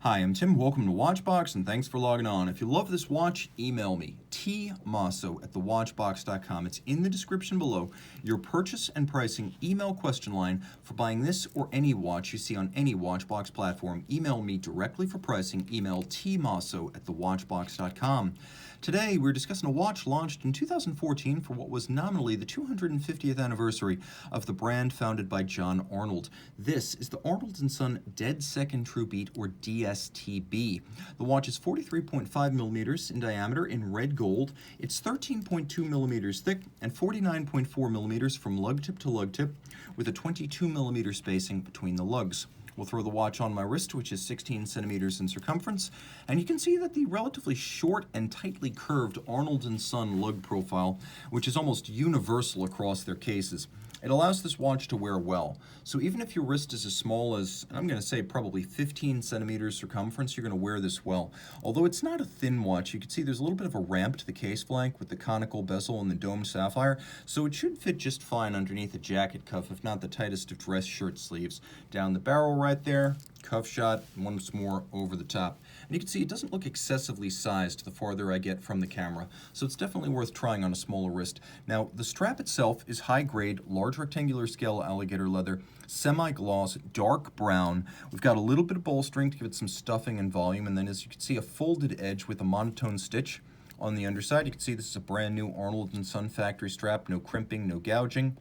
Hi, I'm Tim. Welcome to Watchbox, and thanks for logging on. If you love this watch, email me, tmosso@thewatchbox.com. It's in the description below. Your purchase and pricing email question line for buying this or any watch you see on any Watchbox platform. Email me directly for pricing. Email tmosso@thewatchbox.com. Today, we're discussing a watch launched in 2014 for what was nominally the 250th anniversary of the brand founded by John Arnold. This is the Arnold Son Dead Second True Beat, or DSTB. The watch is 43.5 millimeters in diameter in red gold. It's 13.2 millimeters thick and 49.4 millimeters from lug tip to lug tip, with a 22 millimeter spacing between the lugs. We'll throw the watch on my wrist, which is 16 centimeters in circumference, and you can see that the relatively short and tightly curved Arnold Son lug profile, which is almost universal across their cases. It allows this watch to wear well. So even if your wrist is as small as, I'm going to say probably 15 centimeters circumference, you're going to wear this well. Although it's not a thin watch, you can see there's a little bit of a ramp to the case flank with the conical bezel and the domed sapphire, so it should fit just fine underneath a jacket cuff, if not the tightest of dress shirt sleeves. Down the barrel right there, cuff shot, once more over the top. And you can see it doesn't look excessively sized the farther I get from the camera, so it's definitely worth trying on a smaller wrist. Now, the strap itself is high-grade, large rectangular scale alligator leather, semi-gloss, dark brown. We've got a little bit of bolstering to give it some stuffing and volume, and then as you can see, a folded edge with a monotone stitch. On the underside, you can see this is a brand new Arnold Son factory strap, no crimping, no gouging.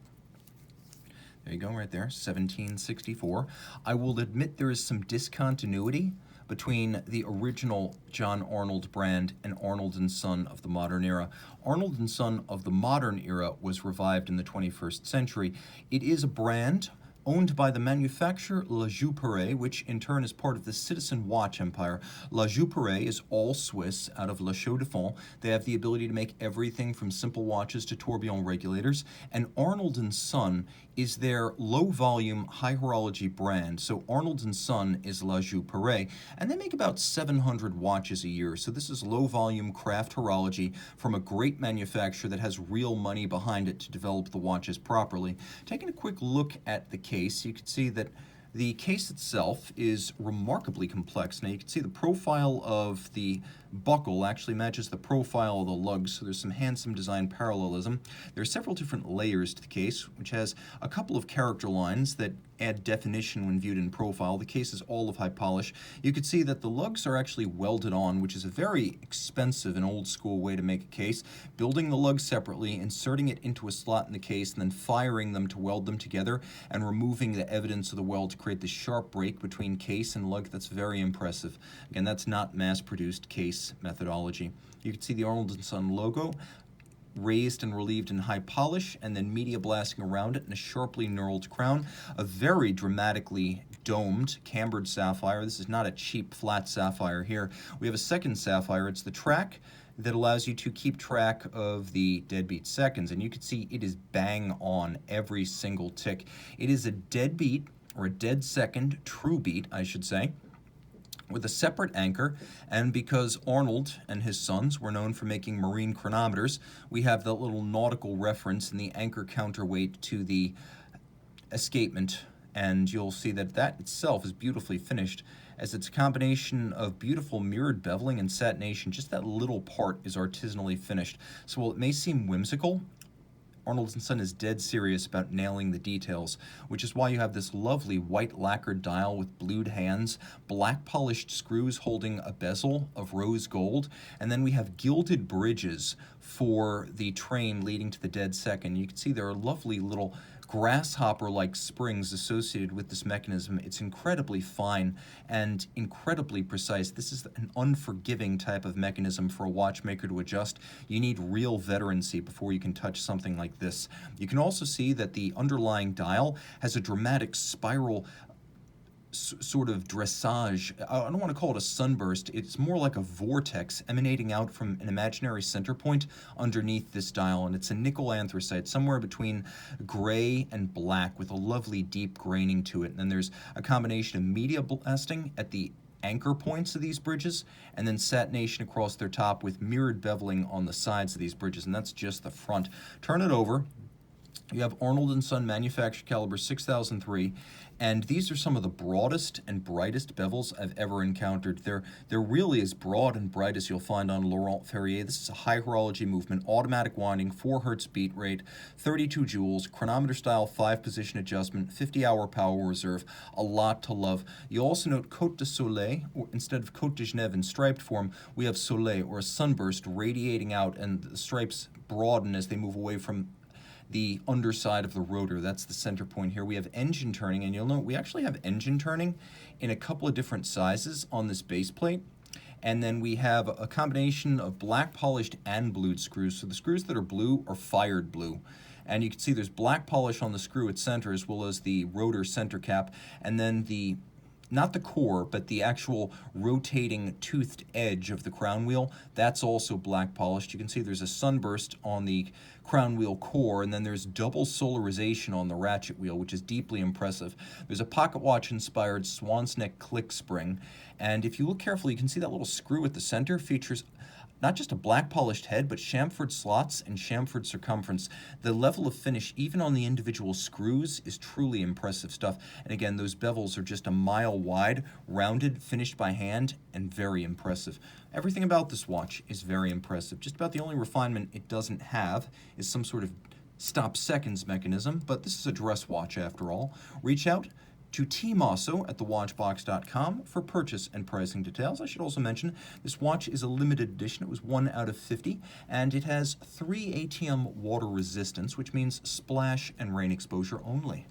There you go, right there, 1764. I will admit there is some discontinuity between the original John Arnold brand and Arnold & Son of the modern era. Arnold & Son of the modern era was revived in the 21st century. It is a brand owned by the manufacturer La Joux-Perret, which in turn is part of the Citizen Watch empire. La Joux-Perret is all Swiss out of La Chaux-de-Fonds. They have the ability to make everything from simple watches to tourbillon regulators, and Arnold & Son is their low-volume, high-horology brand. So Arnold & Son is La Joux-Perret, and they make about 700 watches a year. So this is low-volume craft horology from a great manufacturer that has real money behind it to develop the watches properly. Taking a quick look at the case, you can see that the case itself is remarkably complex. Now you can see the profile of the buckle actually matches the profile of the lugs, so there's some handsome design parallelism. There are several different layers to the case, which has a couple of character lines that add definition when viewed in profile. The case is all of high polish. You can see that the lugs are actually welded on, which is a very expensive and old school way to make a case. Building the lugs separately, inserting it into a slot in the case, and then firing them to weld them together, and removing the evidence of the weld to create the sharp break between case and lug. That's very impressive. Again, that's not mass-produced case methodology. You can see the Arnold Son logo raised and relieved in high polish, and then media blasting around it in a sharply knurled crown. A very dramatically domed, cambered sapphire. This is not a cheap, flat sapphire here. We have a second sapphire. It's the track that allows you to keep track of the deadbeat seconds, and you can see it is bang on every single tick. It is a deadbeat, or a dead second true beat, I should say, with a separate anchor, and because Arnold and his sons were known for making marine chronometers, we have that little nautical reference in the anchor counterweight to the escapement, and you'll see that that itself is beautifully finished, as it's a combination of beautiful mirrored beveling and satination. Just that little part is artisanally finished. So while it may seem whimsical, Arnold & Son is dead serious about nailing the details, which is why you have this lovely white lacquered dial with blued hands, black polished screws holding a bezel of rose gold, and then we have gilded bridges for the train leading to the dead second. You can see there are lovely little grasshopper-like springs associated with this mechanism. It's incredibly fine and incredibly precise. This is an unforgiving type of mechanism for a watchmaker to adjust. You need real veterancy before you can touch something like this. You can also see that the underlying dial has a dramatic spiral sort of dressage. I don't want to call it a sunburst. It's more like a vortex emanating out from an imaginary center point underneath this dial, and it's a nickel anthracite, somewhere between gray and black with a lovely deep graining to it. And then there's a combination of media blasting at the anchor points of these bridges, and then satination across their top with mirrored beveling on the sides of these bridges, and that's just the front. Turn it over. You have Arnold & Son manufactured caliber 6003, And these are some of the broadest and brightest bevels I've ever encountered. They're really as broad and bright as you'll find on Laurent Ferrier. This is a high horology movement, automatic winding, 4 hertz beat rate, 32 joules, chronometer style, 5-position adjustment, 50-hour power reserve, a lot to love. You'll also note Côte de Soleil, or instead of Côte de Genève in striped form, we have Soleil, or a sunburst radiating out, and the stripes broaden as they move away from the underside of the rotor. That's the center point here. We have engine turning, and you'll note we actually have engine turning in a couple of different sizes on this base plate. And then we have a combination of black polished and blued screws. So the screws that are blue are fired blue. And you can see there's black polish on the screw at center as well as the rotor center cap. And then the not the core, but the actual rotating toothed edge of the crown wheel, that's also black polished. You can see there's a sunburst on the crown wheel core, and then there's double solarization on the ratchet wheel, which is deeply impressive. There's a pocket watch inspired swan's neck click spring, and if you look carefully, you can see that little screw at the center features not just a black polished head, but chamfered slots and chamfered circumference. The level of finish, even on the individual screws, is truly impressive stuff. And again, those bevels are just a mile wide, rounded, finished by hand, and very impressive. Everything about this watch is very impressive. Just about the only refinement it doesn't have is some sort of stop seconds mechanism, but this is a dress watch after all. Reach out to Team Mosso at thewatchbox.com for purchase and pricing details. I should also mention this watch is a limited edition. It was 1 out of 50, and it has 3 ATM water resistance, which means splash and rain exposure only.